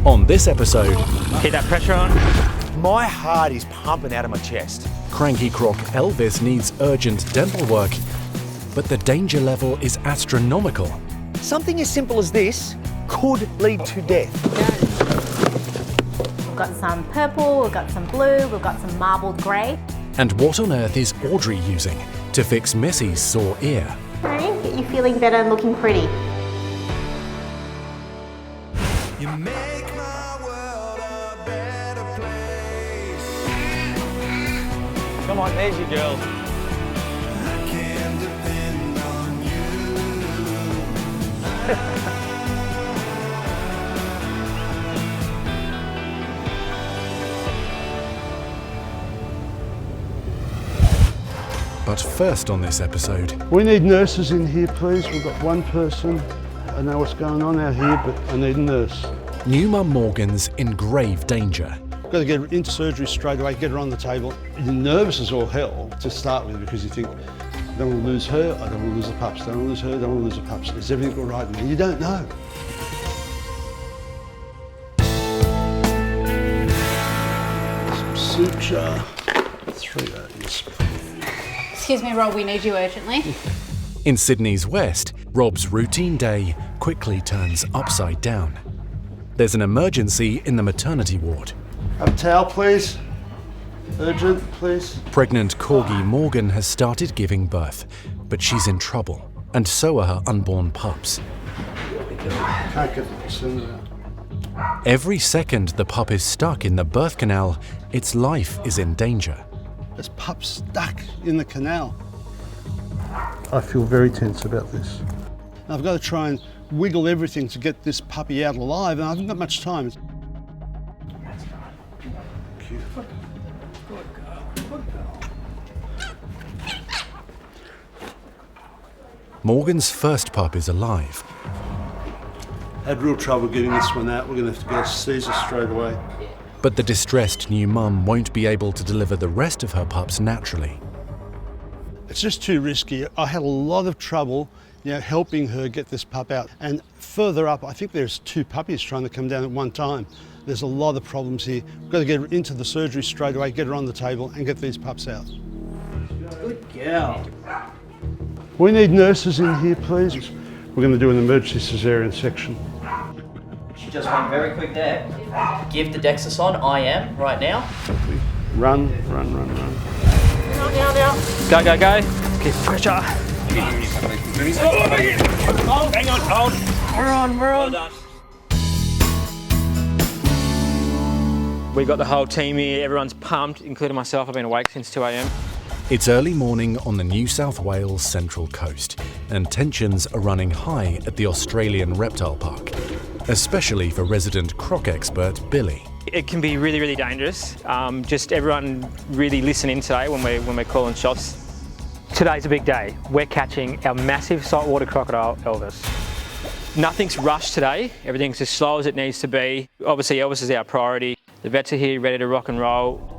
On this episode, Keep that pressure on. My heart is pumping out of my chest. cranky croc Elvis needs urgent dental work, but the danger level is astronomical. Something as simple as this could lead to death. We've got some purple, we've got some blue, we've got some marbled grey. And what on earth is Audrey using to fix Missy's sore ear? Okay, get you feeling better and looking pretty. You make my world a better place. Come on, there's your girl. I can depend on you. But first on this episode, We need nurses in here, please. We've got one person. I know what's going on out here, but I need a nurse. new mum Morgan's in grave danger. Got to get her into surgery straight away, get her on the table. You're nervous as all hell to start with because you think, I don't want to lose her, I don't want to lose the pups, don't want to lose her, don't want to lose the pups. Is everything all right? And you don't know. Some suture, 3 days. Excuse me, Rob, we need you urgently. In Sydney's west, Rob's routine day quickly turns upside down. There's an emergency in the maternity ward. Have a towel, please. Urgent, please. Pregnant corgi Morgan has started giving birth, but she's in trouble, and so are her unborn pups. Can't get the placenta out. Every second the pup is stuck in the birth canal, its life is in danger. There's pups stuck in the canal. I feel very tense about this. I've got to try and wiggle everything to get this puppy out alive, and I haven't got much time. Cute. Morgan's first pup is alive, Had real trouble getting this one out. We're going to have to get a Caesar straight away. but the distressed new mum won't be able to deliver the rest of her pups naturally. It's just too risky. I had a lot of trouble, helping her get this pup out. And further up, I think there's 2 puppies trying to come down at one time. There's a lot of problems here. We've got to get her into the surgery straight away, get her on the table, and get these pups out. Good girl. We need nurses in here, please. We're going to do an emergency cesarean section. She just went very quick there. Give the Dexason, I am, right now. Run. Go, go, go. Keep the pressure. Hang on, hold. We're on. We got the whole team here. Everyone's pumped, including myself. I've been awake since 2 a.m. It's early morning on the New South Wales Central Coast, and tensions are running high at the Australian Reptile Park, especially for resident croc expert Billy. It can be really, really dangerous. Just everyone really listen in today when we're calling shots. Today's a big day. We're catching our massive saltwater crocodile, Elvis. Nothing's rushed today. Everything's as slow as it needs to be. Obviously, Elvis is our priority. The vets are here ready to rock and roll.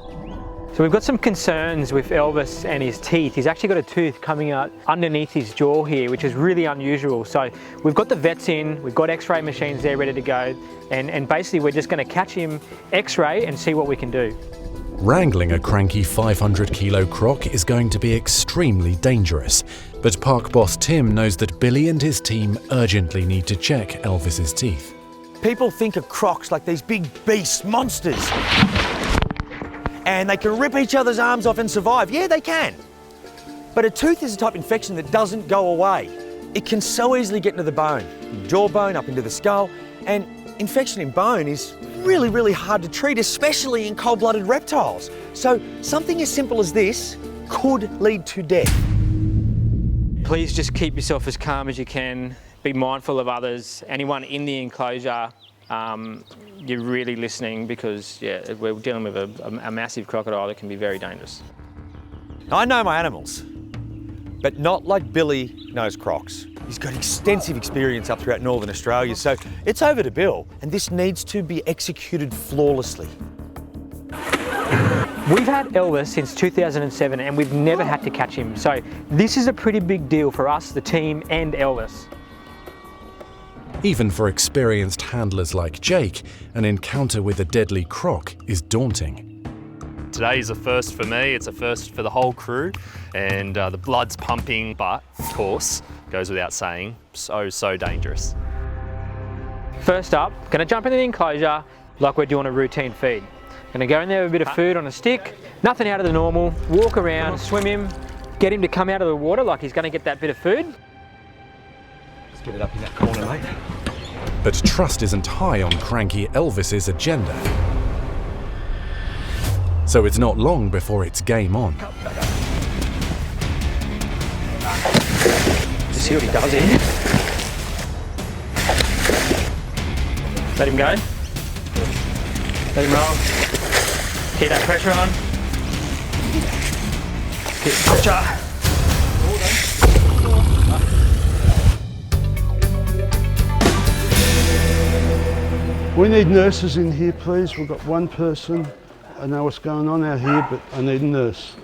So we've got some concerns with Elvis and his teeth. He's actually got a tooth coming out underneath his jaw here, which is really unusual. So we've got the vets in, we've got x-ray machines there ready to go, and basically we're just going to catch him x-ray and see what we can do. Wrangling a cranky 500-kilo croc is going to be extremely dangerous, but park boss Tim knows that Billy and his team urgently need to check Elvis's teeth. People think of crocs like these big beast monsters. And they can rip each other's arms off and survive. Yeah, they can. But a tooth is a type of infection that doesn't go away. It can so easily get into the bone, jawbone, up into the skull, and infection in bone is really, really hard to treat, especially in cold-blooded reptiles. So something as simple as this could lead to death. Please just keep yourself as calm as you can. Be mindful of others. Anyone in the enclosure, you're really listening because, we're dealing with a massive crocodile that can be very dangerous. I know my animals, but not like Billy knows crocs. He's got extensive experience up throughout Northern Australia, so it's over to Bill, and this needs to be executed flawlessly. We've had Elvis since 2007 and we've never had to catch him, so this is a pretty big deal for us, the team, and Elvis. Even for experienced handlers like Jake, an encounter with a deadly croc is daunting. Today is a first for me, it's a first for the whole crew, and the blood's pumping, but of course, goes without saying, so dangerous. First up, gonna jump into the enclosure like we're doing a routine feed. Gonna go in there with a bit of food on a stick, nothing out of the normal, walk around, swim him, get him to come out of the water like he's gonna get that bit of food. Let's get it up in that corner, mate. But trust isn't high on cranky Elvis's agenda. So it's not long before it's game on. Let's see what he does here. Let him go. Let him roll. Keep that pressure on. Keep the pressure. We need nurses in here, please. We've got one person. I know what's going on out here, but I need a nurse.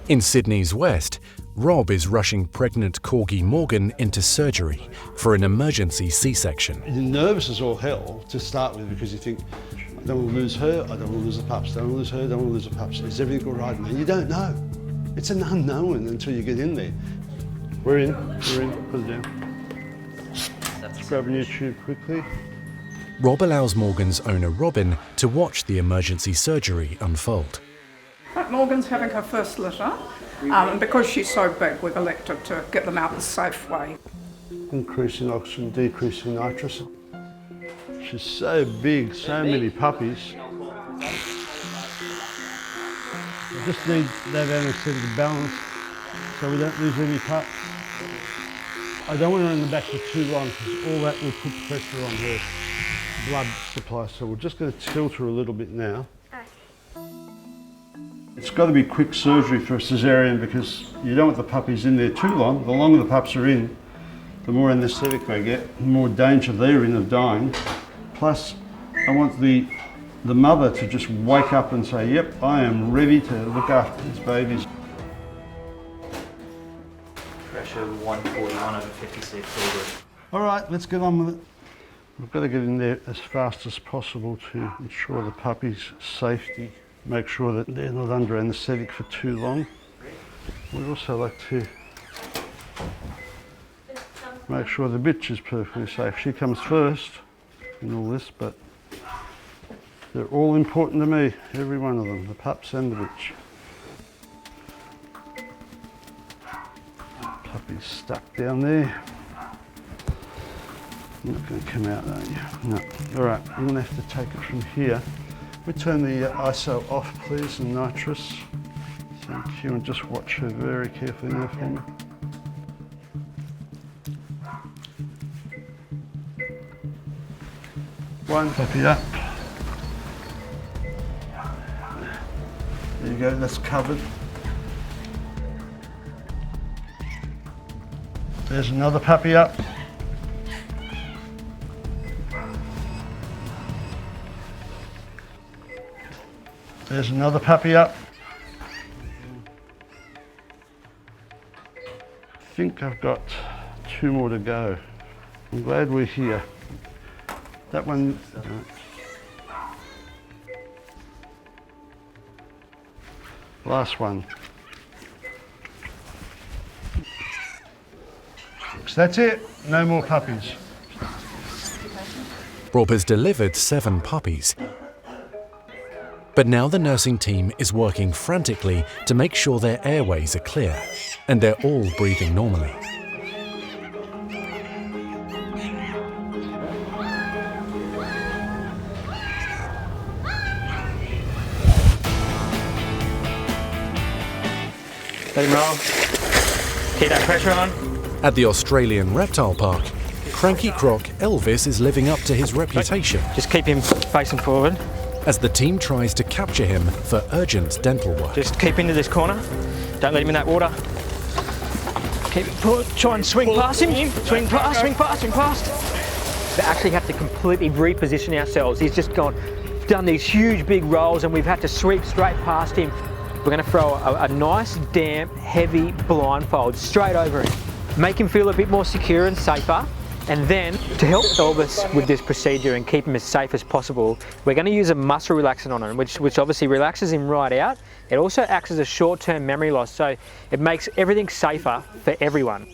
In Sydney's west, Rob is rushing pregnant corgi Morgan into surgery for an emergency C-section. You're nervous as all hell to start with because you think, I don't want to lose her, I don't want to lose the pups, don't want to lose her, don't want to lose the pups. Is everything all right? And you don't know. It's an unknown until you get in there. We're in, put it down. Let's grab a new tube quickly. Rob allows Morgan's owner Robin to watch the emergency surgery unfold. Morgan's having her first litter, and because she's so big, we've elected to get them out the safe way. Increasing oxygen, decreasing nitrous. She's so big, so many puppies. I just need that anaesthetic balance so we don't lose any pups. I don't want her in the back for too long because all that will put pressure on her blood supply, so we're just going to tilt her a little bit now. It's got to be quick surgery for a caesarean because you don't want the puppies in there too long. The longer the pups are in, the more anaesthetic they get, the more danger they're in of dying. Plus, I want the mother to just wake up and say, yep, I am ready to look after these babies. Pressure 141 over 56, all good. All right, let's get on with it. We've got to get in there as fast as possible to ensure the puppy's safety. Make sure that they're not under anaesthetic for too long. We'd also like to make sure the bitch is perfectly safe. She comes first in all this, but they're all important to me, every one of them, the pups and the bitch. Puppy's stuck down there. You're not going to come out, are you? No. All right, I'm going to have to take it from here. We turn the ISO off, please, and nitrous. Thank you, and just watch her very carefully now for me. One puppy up. There you go, that's covered. There's another puppy up. There's another puppy up. I think I've got 2 more to go. I'm glad we're here. That one. Last one. So that's it. No more puppies. Rob has delivered 7 puppies. But now the nursing team is working frantically to make sure their airways are clear and they're all breathing normally. Let him roll. Keep that pressure on. At the Australian reptile park, cranky croc Elvis is living up to his reputation. Just keep him facing forward. As the team tries to capture him for urgent dental work. Just keep into this corner. Don't let him in that water. Keep it put. Try and swing past him. Swing past, swing past, swing past. We actually have to completely reposition ourselves. He's just done these huge big rolls and we've had to sweep straight past him. We're going to throw a nice, damp, heavy blindfold straight over him. Make him feel a bit more secure and safer. And then, to help Elvis with this procedure and keep him as safe as possible, we're going to use a muscle relaxant on him, which obviously relaxes him right out. It also acts as a short-term memory loss, so it makes everything safer for everyone.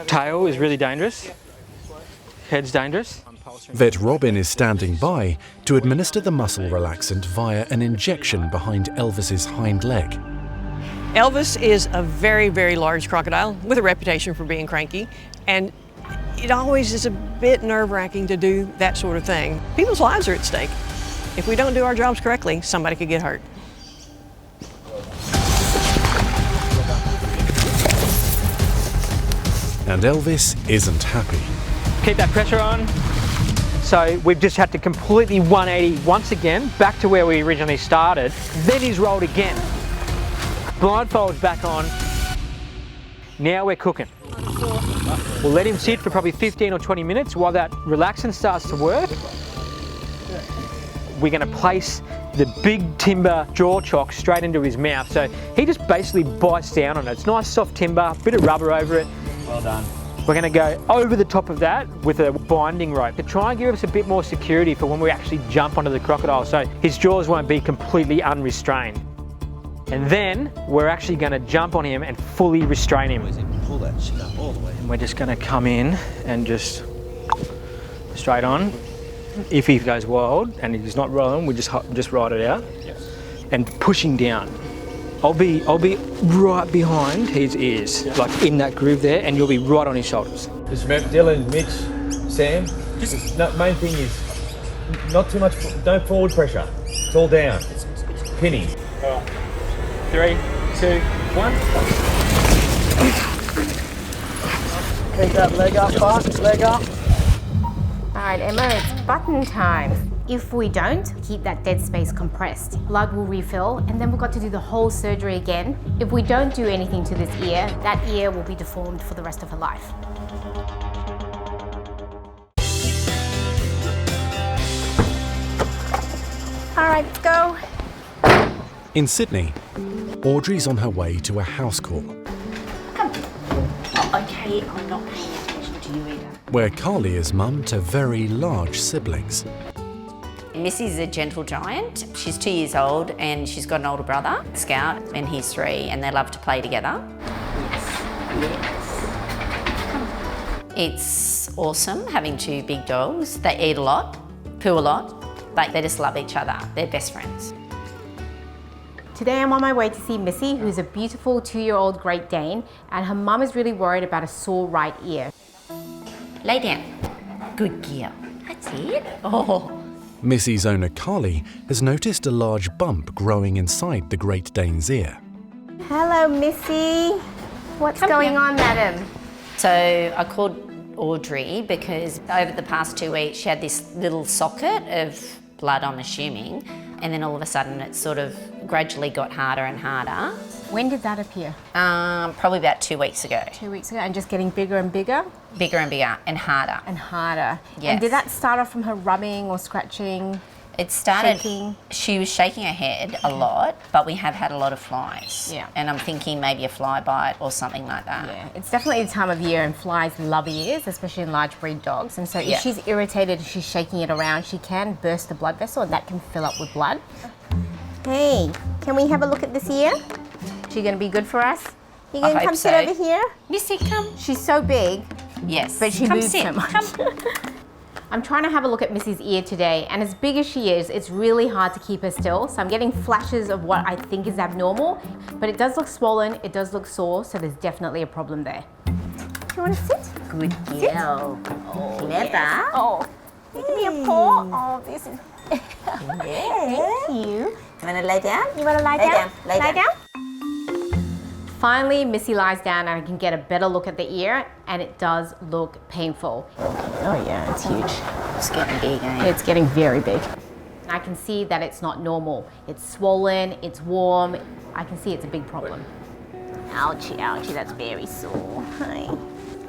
Tail is really dangerous. Head's dangerous. Vet Robin is standing by to administer the muscle relaxant via an injection behind Elvis's hind leg. Elvis is a very, very large crocodile with a reputation for being cranky, and it always is a bit nerve-wracking to do that sort of thing. People's lives are at stake. If we don't do our jobs correctly, somebody could get hurt. And Elvis isn't happy. Keep that pressure on. So we've just had to completely 180 once again, back to where we originally started. Then he's rolled again. Blindfold's back on. Now we're cooking. We'll let him sit for probably 15 or 20 minutes while that relaxant starts to work. We're going to place the big timber jaw chock straight into his mouth. So he just basically bites down on it. It's nice soft timber, bit of rubber over it. Well done. We're going to go over the top of that with a binding rope to try and give us a bit more security for when we actually jump onto the crocodile, so his jaws won't be completely unrestrained. And then we're actually going to jump on him and fully restrain him. Pull that shit up all the way. And we're just going to come in and just straight on. If he goes wild and he's not rolling, we just ride it out and pushing down. I'll be right behind his ears, like in that groove there, and you'll be right on his shoulders. Just remember, Dylan, Mitch, Sam, main thing is not too much, no forward pressure. It's all down. Pinning. All right. 3, 2, 1. Keep that leg up, Bart, leg up. All right, Emma, it's button time. If we don't, keep that dead space compressed. Blood will refill, and then we've got to do the whole surgery again. If we don't do anything to this ear, that ear will be deformed for the rest of her life. All right, let's go. In Sydney, Audrey's on her way to a house call. Come. Oh, okay, I'm not paying attention to you either. Where Carly is mum to very large siblings. Missy's a gentle giant. She's 2 years old and she's got an older brother, Scout, and he's 3, and they love to play together. Yes. It's awesome having 2 big dogs. They eat a lot, poo a lot, but they just love each other. They're best friends. Today I'm on my way to see Missy, who's a beautiful 2-year-old Great Dane, and her mum is really worried about a sore right ear. Lay down. Good girl. That's it. Oh. Missy's owner Carly has noticed a large bump growing inside the Great Dane's ear. Hello, Missy. What's going on, madam? So I called Audrey because over the past 2 weeks she had this little socket of blood, I'm assuming, and then all of a sudden it sort of gradually got harder and harder. When did that appear? Probably about 2 weeks ago. 2 weeks ago, and just getting bigger and bigger? Bigger and bigger and harder. And harder. Yes. And did that start off from her rubbing or scratching? It started, shaking? She was shaking her head a lot, but we have had a lot of flies. Yeah. And I'm thinking maybe a fly bite or something like that. Yeah, it's definitely the time of year, and flies love ears, especially in large breed dogs. And so if she's irritated, if she's shaking it around, she can burst the blood vessel and that can fill up with blood. Hey, can we have a look at this ear? She gonna be good for us? You gonna come sit over here? Missy, come. She's so big. Yes. But she moves so much. Come. I'm trying to have a look at Missy's ear today, and as big as she is, it's really hard to keep her still. So I'm getting flashes of what I think is abnormal, but it does look swollen, it does look sore, so there's definitely a problem there. Do you want to sit? Good girl. Oh, clever. Yes. Oh, give me a paw. Oh, this is... Thank you. You want to lay down? You want to lie down? Lay down. Finally, Missy lies down and I can get a better look at the ear, and it does look painful. Oh yeah, it's huge. It's getting big, eh? It's getting very big. I can see that it's not normal. It's swollen, it's warm. I can see it's a big problem. Ouchie, ouchie, that's very sore. Hi.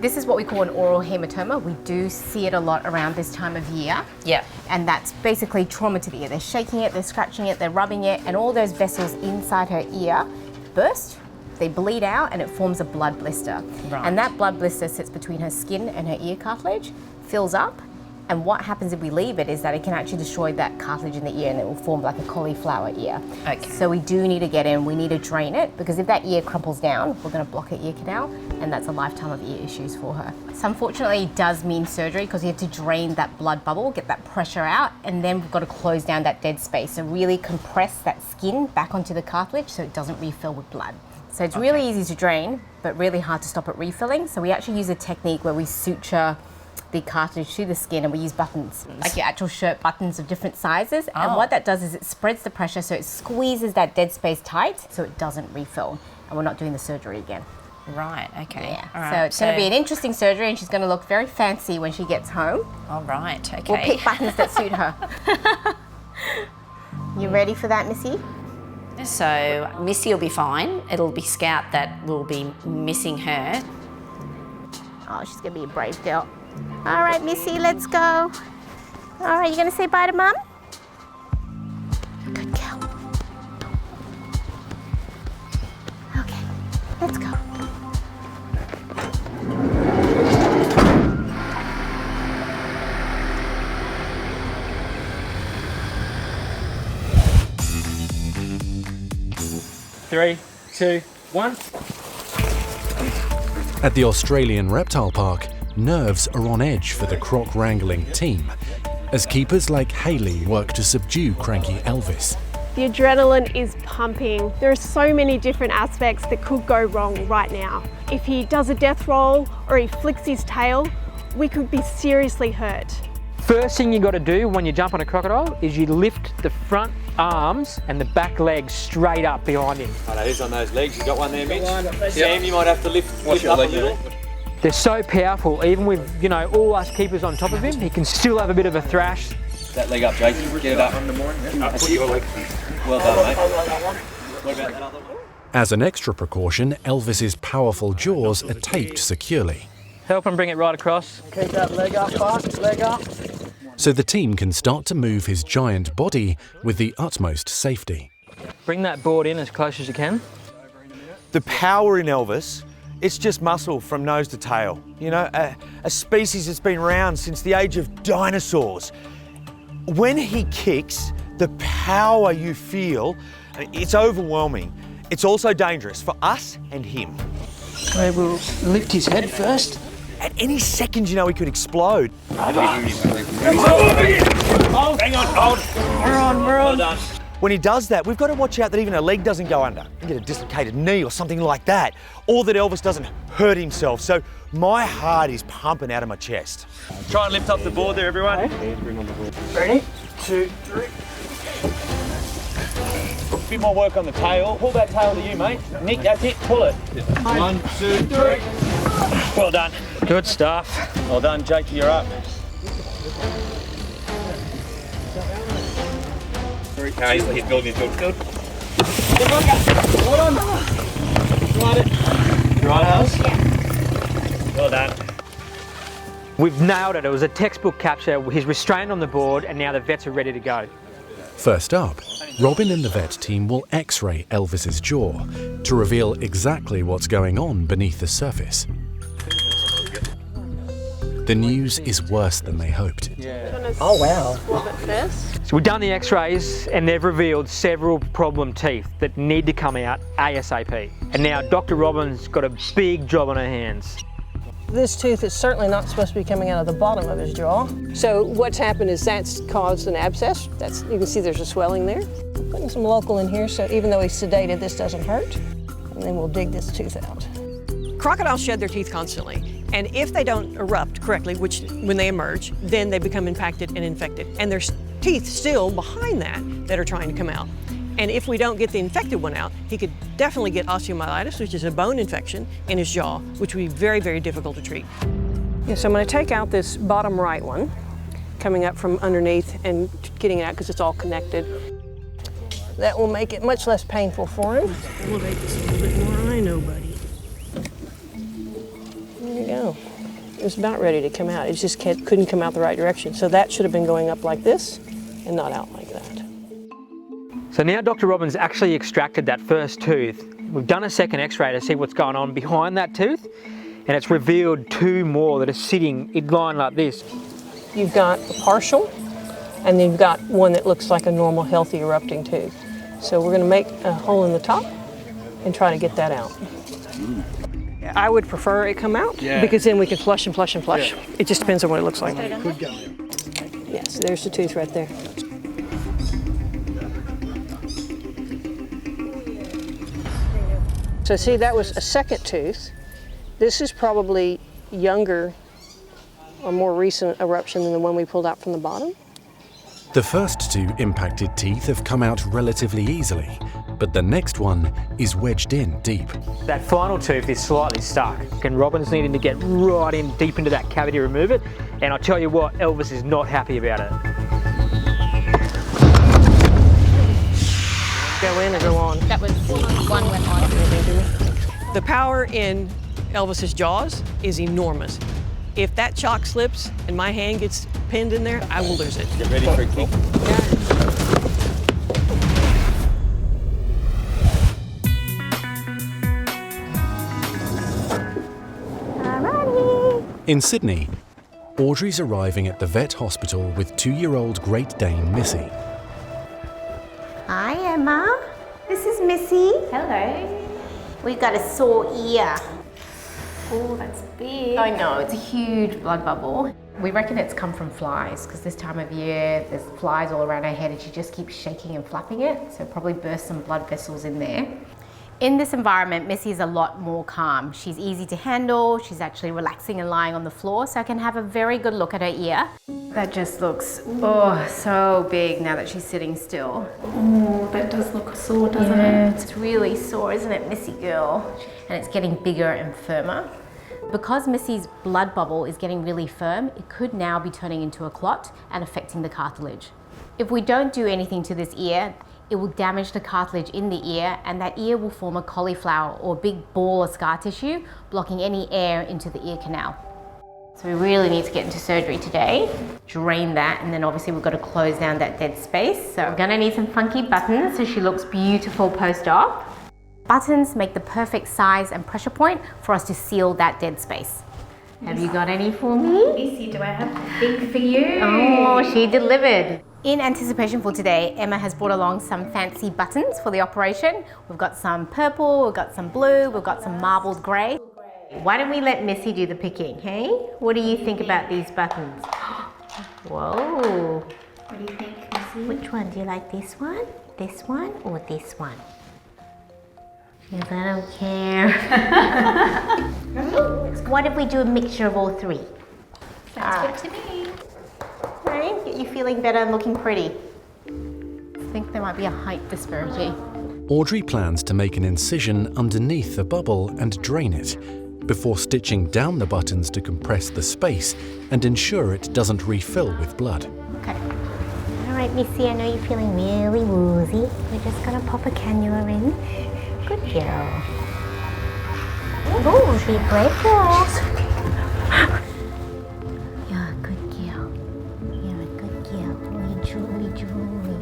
This is what we call an oral hematoma. We do see it a lot around this time of year. Yeah. And that's basically trauma to the ear. They're shaking it, they're scratching it, they're rubbing it, and all those vessels inside her ear burst. They bleed out and it forms a blood blister. Right. And that blood blister sits between her skin and her ear cartilage. fills up. And what happens if we leave it is that it can actually destroy that cartilage in the ear and it will form like a cauliflower ear. Okay. So we do need to get in, we need to drain it, because if that ear crumples down, we're going to block her ear canal, and that's a lifetime of ear issues for her. So unfortunately it does mean surgery, because you have to drain that blood bubble, get that pressure out, and then we've got to close down that dead space. So really compress that skin back onto the cartilage so it doesn't refill with blood. So it's really easy to drain, but really hard to stop it refilling. So we actually use a technique where we suture the cartilage to the skin, and we use buttons, like your actual shirt buttons of different sizes. And what that does is it spreads the pressure, so it squeezes that dead space tight so it doesn't refill, and we're not doing the surgery again. Right, okay. Yeah. All right, So it's going to be an interesting surgery, and she's going to look very fancy when she gets home. All right, okay. We'll pick buttons that suit her. You ready for that, Missy? So Missy will be fine. It'll be Scout that will be missing her. Oh, she's going to be a brave girl. All right, Missy, let's go. All right, you going to say bye to Mum? Good girl. Okay, let's go. Three, two, one. At the Australian Reptile Park, nerves are on edge for the croc wrangling team, as keepers like Hayley work to subdue cranky Elvis. The adrenaline is pumping. There are so many different aspects that could go wrong right now. If he does a death roll or he flicks his tail, we could be seriously hurt. First thing you got to do when you jump on a crocodile is you lift the front arms and the back legs straight up behind him. Oh, that is on those legs. You got one there, Mitch? Sam, you might have to lift up a little. They're so powerful, even with, you know, all us keepers on top of him, he can still have a bit of a thrash. That leg up, Jake. Get it up. That's your leg. Well done, mate. What about that other one? As an extra precaution, Elvis's powerful jaws are taped securely, Help him bring it right across. Keep that leg up, Buck. Leg up. so the team can start to move his giant body with the utmost safety. Bring that board in as close as you can. The power in Elvis, it's just muscle from nose to tail. You know, a species that's been around since the age of dinosaurs. When he kicks, the power you feel, it's overwhelming. It's also dangerous for us and him. Okay, we'll lift his head first. At any second, you know, he could explode. Hang on, hold. We're on. Well done. When he does that, we've got to watch out that even a leg doesn't go under. You get a dislocated knee or something like that, or that Elvis doesn't hurt himself. So my heart is pumping out of my chest. Try and lift up the board there, everyone. Okay. Ready? 2, 3. A bit more work on the tail. Pull that tail to you, mate. Nick, that's it. Pull it. 1, 2, 3. Well done. Good stuff. Well done, Jake. You're up. No, he's building. Well done. Right it. Right, Alice? Yeah. Well done. We've nailed it. It was a textbook capture. He's restrained on the board, and now the vets are ready to go. First up, Robin and the vet team will X-ray Elvis's jaw to reveal exactly what's going on beneath the surface. The news is worse than they hoped. Oh wow. First. So we've done the x-rays and they've revealed several problem teeth that need to come out ASAP. And now Dr. Robin's got a big job on her hands. This tooth is certainly not supposed to be coming out of the bottom of his jaw. So what's happened is that's caused an abscess. You can see there's a swelling there. Putting some local in here so even though he's sedated, this doesn't hurt. And then we'll dig this tooth out. Crocodiles shed their teeth constantly, and if they don't erupt correctly, which when they emerge, then they become impacted and infected. And there's teeth still behind that are trying to come out. And if we don't get the infected one out, he could definitely get osteomyelitis, which is a bone infection in his jaw, which would be very, very difficult to treat. Yeah, so I'm going to take out this bottom right one, coming up from underneath and getting it out because it's all connected. That will make it much less painful for him. Elevate this a little bit more. I know, buddy. There you go. It was about ready to come out. It just couldn't come out the right direction. So that should have been going up like this and not out like that. So now Dr. Robin's actually extracted that first tooth. We've done a second x-ray to see what's going on behind that tooth. and it's revealed 2 more that are sitting in line like this. You've got a partial, and then you've got one that looks like a normal, healthy erupting tooth. So we're going to make a hole in the top and try to get that out. I would prefer it come out because then we can flush and flush and flush. Yeah. It just depends on what it looks like. Could go. Yes, there's the tooth right there. So see, that was a second tooth. This is probably younger or more recent eruption than the one we pulled out from the bottom. The first 2 impacted teeth have come out relatively easily, but the next one is wedged in deep. That final tooth is slightly stuck, and Robin's needing to get right in deep into that cavity to remove it, and I'll tell you what, Elvis is not happy about it. Go in and go on. That was one went on. The power in Elvis's jaws is enormous. If that chalk slips and my hand gets pinned in there, I will lose it. Get ready for a kick. In Sydney, Audrey's arriving at the vet hospital with 2-year-old Great Dane Missy. Hi, Emma. This is Missy. Hello. We've got a sore ear. Oh, that's big. I know, it's a huge blood bubble. We reckon it's come from flies, because this time of year there's flies all around her head and she just keeps shaking and flapping it, so probably burst some blood vessels in there. In this environment, Missy is a lot more calm. She's easy to handle, she's actually relaxing and lying on the floor, so I can have a very good look at her ear. That just looks, so big now that she's sitting still. Oh, that does look sore, doesn't it? It's really sore, isn't it, Missy girl? And it's getting bigger and firmer. Because Missy's blood bubble is getting really firm, it could now be turning into a clot and affecting the cartilage. If we don't do anything to this ear, it will damage the cartilage in the ear, and that ear will form a cauliflower or a big ball of scar tissue, blocking any air into the ear canal. So we really need to get into surgery today, drain that, and then obviously we've got to close down that dead space. So we're gonna need some funky buttons so she looks beautiful post-op. Buttons make the perfect size and pressure point for us to seal that dead space. Have you got any for me? Missy, do I have a big for you? Oh, she delivered. In anticipation for today, Emma has brought along some fancy buttons for the operation. We've got some purple, we've got some blue, we've got some marbled grey. Why don't we let Missy do the picking, hey? What do you think about these buttons? Whoa. What do you think, Missy? Which one? Do you like this one, or this one? Because I don't care. What if we do a mixture of all 3? Sounds good to me. Right? Get you feeling better and looking pretty. I think there might be a height disparity. Audrey plans to make an incision underneath the bubble and drain it, before stitching down the buttons to compress the space and ensure it doesn't refill with blood. Okay. All right, Missy, I know you're feeling really woozy. We're just gonna pop a cannula in. Good girl. Oh, deep breath. You're a good girl. You're a good girl. We jewelry.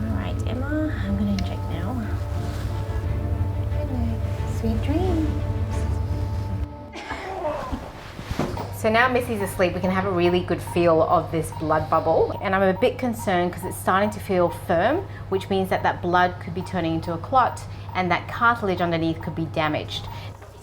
All right, Emma, I'm gonna inject now. Sweet dreams. So now Missy's asleep, we can have a really good feel of this blood bubble. And I'm a bit concerned because it's starting to feel firm, which means that that blood could be turning into a clot and that cartilage underneath could be damaged.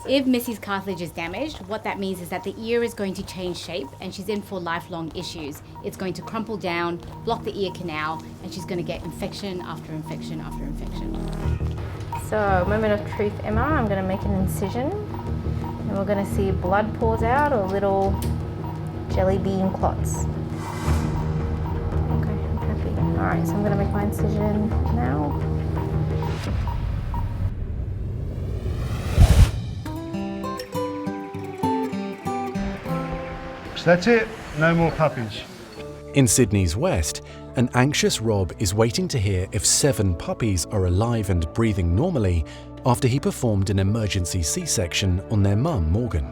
If Missy's cartilage is damaged, what that means is that the ear is going to change shape and she's in for lifelong issues. It's going to crumple down, block the ear canal, and she's going to get infection after infection after infection. So, moment of truth, Emma, I'm going to make an incision. And we're going to see blood pours out or little jelly bean clots. Okay, I'm happy. All right, so I'm going to make my incision now. So that's it, no more puppies. In Sydney's west, an anxious Rob is waiting to hear if 7 puppies are alive and breathing normally after he performed an emergency C-section on their mum, Morgan.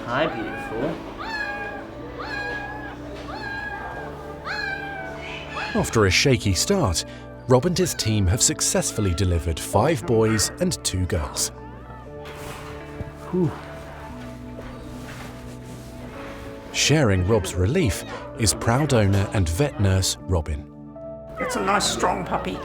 Hi, beautiful. After a shaky start, Rob and his team have successfully delivered 5 boys and 2 girls. Whew. Sharing Rob's relief is proud owner and vet nurse Robin. It's a nice strong puppy.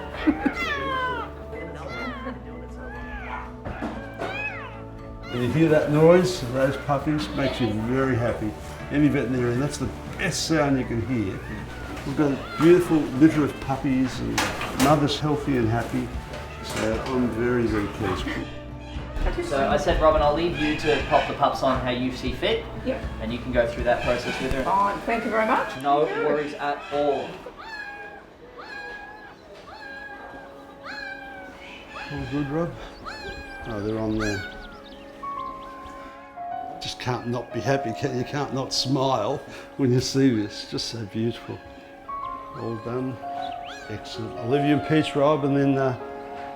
When you hear that noise of those puppies, it makes you very happy. Any veterinarian, that's the best sound you can hear. We've got a beautiful litter of puppies and mother's healthy and happy. So I'm very, very pleased. So I said, Robin, I'll leave you to pop the pups on how you see fit. Yep. And you can go through that process with her. Fine, thank you very much. No worries at all. All good, Rob? Oh, they're on there. Just can't not be happy, you can't not smile when you see this. Just so beautiful. All done. Excellent. I'll leave you in peace, Rob, and then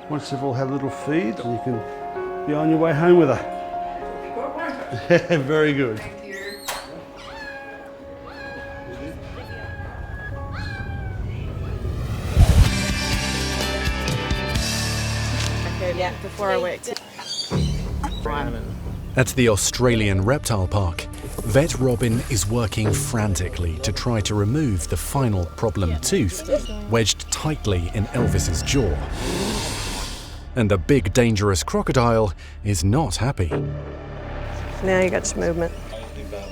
once they've all had a little feed, you can be on your way home with her. Very good. Thank you. Okay, yeah, before I wait. At the Australian Reptile Park, vet Robin is working frantically to try to remove the final problem tooth wedged tightly in Elvis's jaw. And the big dangerous crocodile is not happy. Now you got some movement.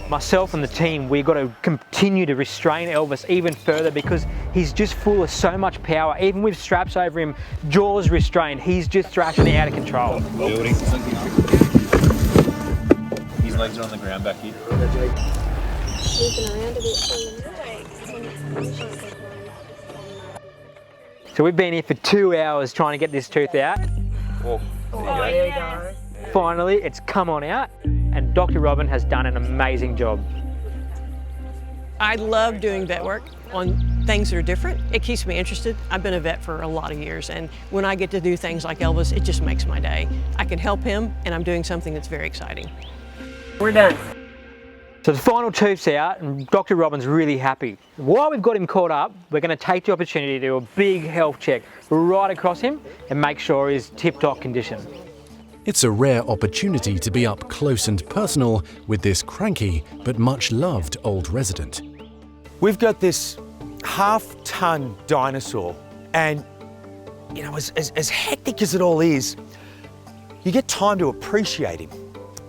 Myself and the team, we've got to continue to restrain Elvis even further because he's just full of so much power. Even with straps over him, jaws restrained, he's just thrashing out of control. Building. His legs are on the ground back here. So we've been here for 2 hours trying to get this tooth out. Oh, There you go. Finally, it's come on out, and Dr. Robin has done an amazing job. I love doing vet work on things that are different. It keeps me interested. I've been a vet for a lot of years, and when I get to do things like Elvis, it just makes my day. I can help him, and I'm doing something that's very exciting. We're done. So the final tooth's out, and Dr. Robin's really happy. While we've got him caught up, we're going to take the opportunity to do a big health check right across him and make sure he's tip-top condition. It's a rare opportunity to be up close and personal with this cranky but much loved old resident. We've got this half-ton dinosaur, and you know, as hectic as it all is, you get time to appreciate him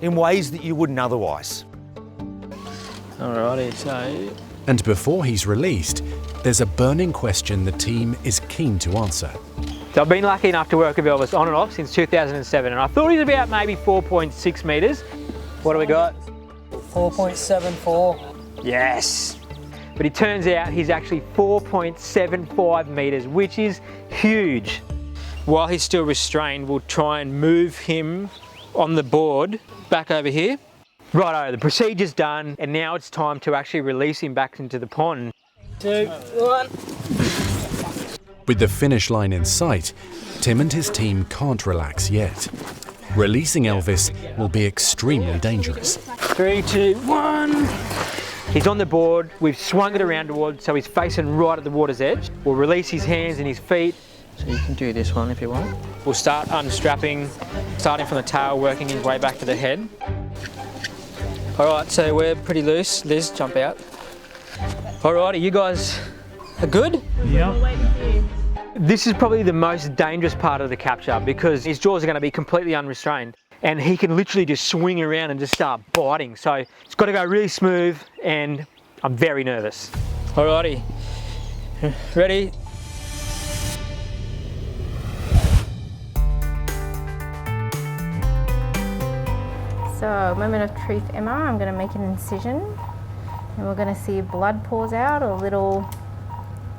in ways that you wouldn't otherwise. Alrighty, so... And before he's released, there's a burning question the team is keen to answer. So I've been lucky enough to work with Elvis on and off since 2007, and I thought he was about maybe 4.6 metres. What do we got? 4.74. Yes! But it turns out he's actually 4.75 metres, which is huge. While he's still restrained, we'll try and move him on the board back over here. Righto, the procedure's done, and now it's time to actually release him back into the pond. 2, 1. With the finish line in sight, Tim and his team can't relax yet. Releasing Elvis will be extremely dangerous. 3, 2, 1. He's on the board, we've swung it around towards so he's facing right at the water's edge. We'll release his hands and his feet. So you can do this one if you want. We'll start unstrapping, starting from the tail, working his way back to the head. Alright, so we're pretty loose. Liz, jump out. Alrighty, you guys are good? Yeah. This is probably the most dangerous part of the capture because his jaws are going to be completely unrestrained and he can literally just swing around and just start biting. So it's got to go really smooth and I'm very nervous. Alrighty, ready? So, moment of truth, Emma. I'm going to make an incision and we're going to see if blood pours out or little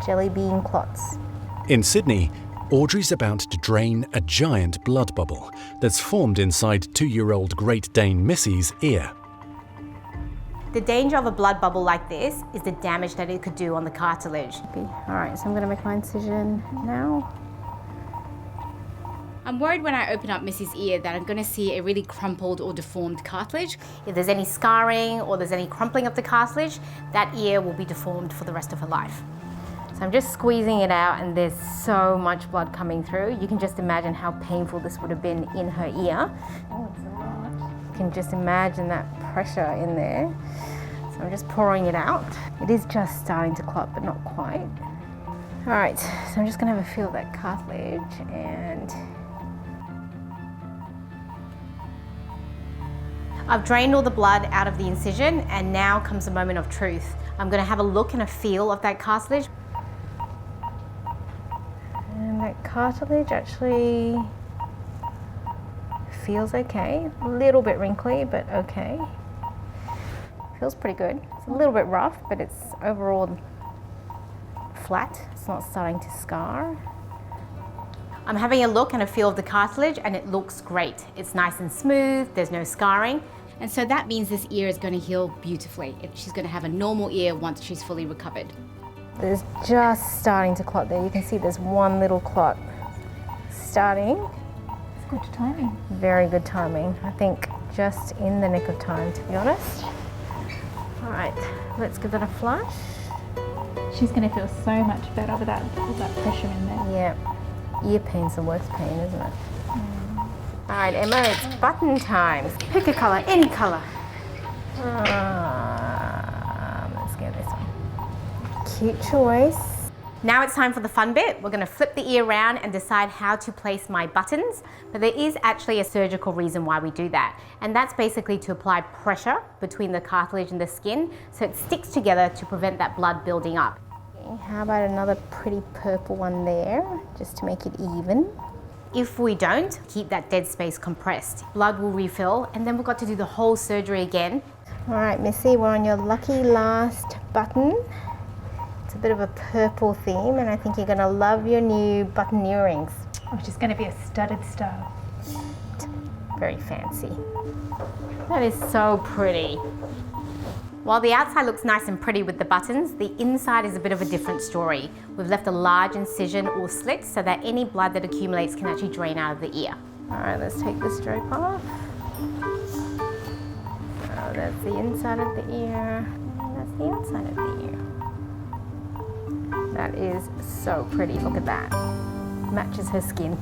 jelly bean clots. In Sydney, Audrey's about to drain a giant blood bubble that's formed inside 2-year-old Great Dane Missy's ear. The danger of a blood bubble like this is the damage that it could do on the cartilage. Alright, so I'm going to make my incision now. I'm worried when I open up Missy's ear that I'm going to see a really crumpled or deformed cartilage. If there's any scarring or there's any crumpling of the cartilage, that ear will be deformed for the rest of her life. So I'm just squeezing it out and there's so much blood coming through. You can just imagine how painful this would have been in her ear. can just imagine that pressure in there. So I'm just pouring it out. It is just starting to clot, but not quite. All right, so I'm just gonna have a feel of that cartilage and I've drained all the blood out of the incision and now comes the moment of truth. I'm gonna have a look and a feel of that cartilage. And that cartilage actually feels okay. A little bit wrinkly, but okay. Feels pretty good. It's a little bit rough, but it's overall flat. It's not starting to scar. I'm having a look and a feel of the cartilage and it looks great. It's nice and smooth, there's no scarring. And so that means this ear is going to heal beautifully. She's going to have a normal ear once she's fully recovered. There's just starting to clot there. You can see there's one little clot starting. It's good timing. Very good timing. I think just in the nick of time, to be honest. All right, let's give it a flush. She's going to feel so much better with all that pressure in there. Yeah, ear pain's the worst pain, isn't it? All right, Emma, it's button time. Pick a colour, any colour. Let's get this one. Cute choice. Now it's time for the fun bit. We're going to flip the ear around and decide how to place my buttons. But there is actually a surgical reason why we do that. And that's basically to apply pressure between the cartilage and the skin so it sticks together to prevent that blood building up. How about another pretty purple one there, just to make it even. If we don't, keep that dead space compressed. Blood will refill and then we've got to do the whole surgery again. All right, Missy, we're on your lucky last button. It's a bit of a purple theme and I think you're gonna love your new button earrings. Which is gonna be a studded style. Very fancy. That is so pretty. While the outside looks nice and pretty with the buttons, the inside is a bit of a different story. We've left a large incision or slit so that any blood that accumulates can actually drain out of the ear. All right, let's take this drape off. Oh, that's the inside of the ear, and that's the outside of the ear. That is so pretty, look at that. Matches her skin.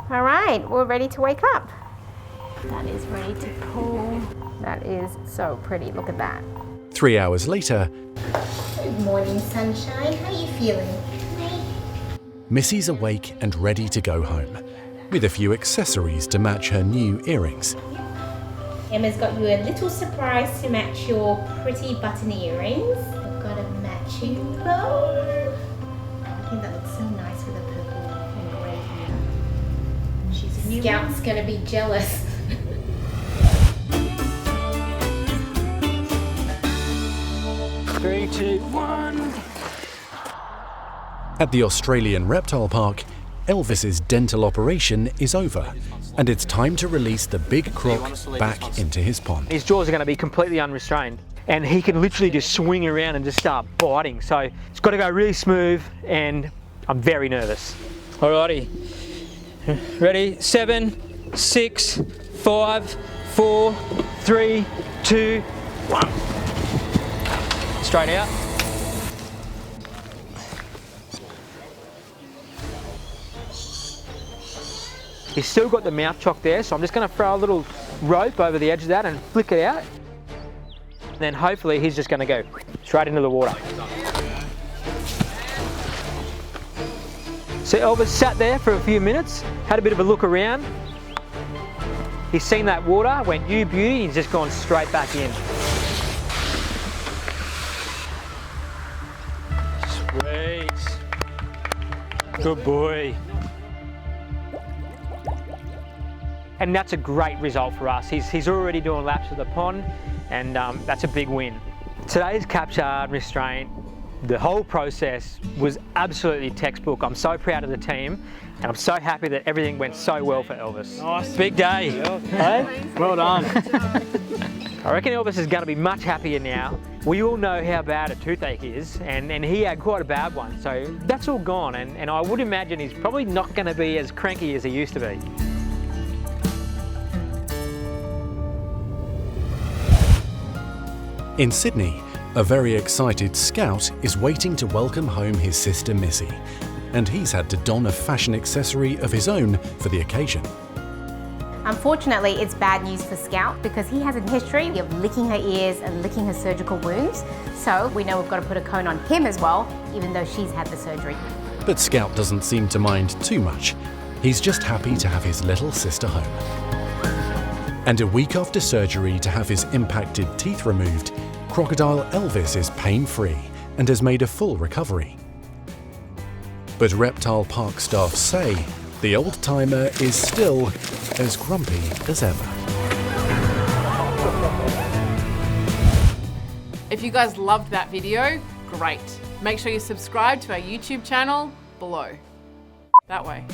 All right, we're ready to wake up. That is ready to pull. That is so pretty, look at that. 3 hours later, Good morning, sunshine. How are you feeling? Missy's awake and ready to go home, with a few accessories to match her new earrings. Emma's got you a little surprise to match your pretty button earrings. We've got a matching bow. I think that looks so nice with a purple and grey ear. She's a new Scout's gonna be jealous. 3, 2, 1. At the Australian reptile park, Elvis's dental operation is over, and it's time to release the big croc back into his pond. His jaws are going to be completely unrestrained, and he can literally just swing around and just start biting. So it's got to go really smooth, and I'm very nervous. Alrighty, ready? 7, 6, 5, 4, 3, 2, 1. Straight out. He's still got the mouth chock there, so I'm just going to throw a little rope over the edge of that and flick it out. Then hopefully he's just going to go straight into the water. So Elvis sat there for a few minutes, had a bit of a look around. He's seen that water, went, "You beauty," he's just gone straight back in. Sweet. Good boy. And that's a great result for us. He's already doing laps of the pond, and that's a big win. Today's capture and restraint, the whole process was absolutely textbook. I'm so proud of the team, and I'm so happy that everything went so well for Elvis. Nice. Big day. Hey? Well done. I reckon Elvis is going to be much happier now. We all know how bad a toothache is, and he had quite a bad one, so that's all gone, and I would imagine he's probably not going to be as cranky as he used to be. In Sydney, a very excited Scout is waiting to welcome home his sister Missy, and he's had to don a fashion accessory of his own for the occasion. Unfortunately, it's bad news for Scout because he has a history of licking her ears and licking her surgical wounds. So we know we've got to put a cone on him as well, even though she's had the surgery. But Scout doesn't seem to mind too much. He's just happy to have his little sister home. And a week after surgery to have his impacted teeth removed, crocodile Elvis is pain-free and has made a full recovery. But reptile park staff say the old-timer is still as grumpy as ever. If you guys loved that video, great. Make sure you subscribe to our YouTube channel below. That way.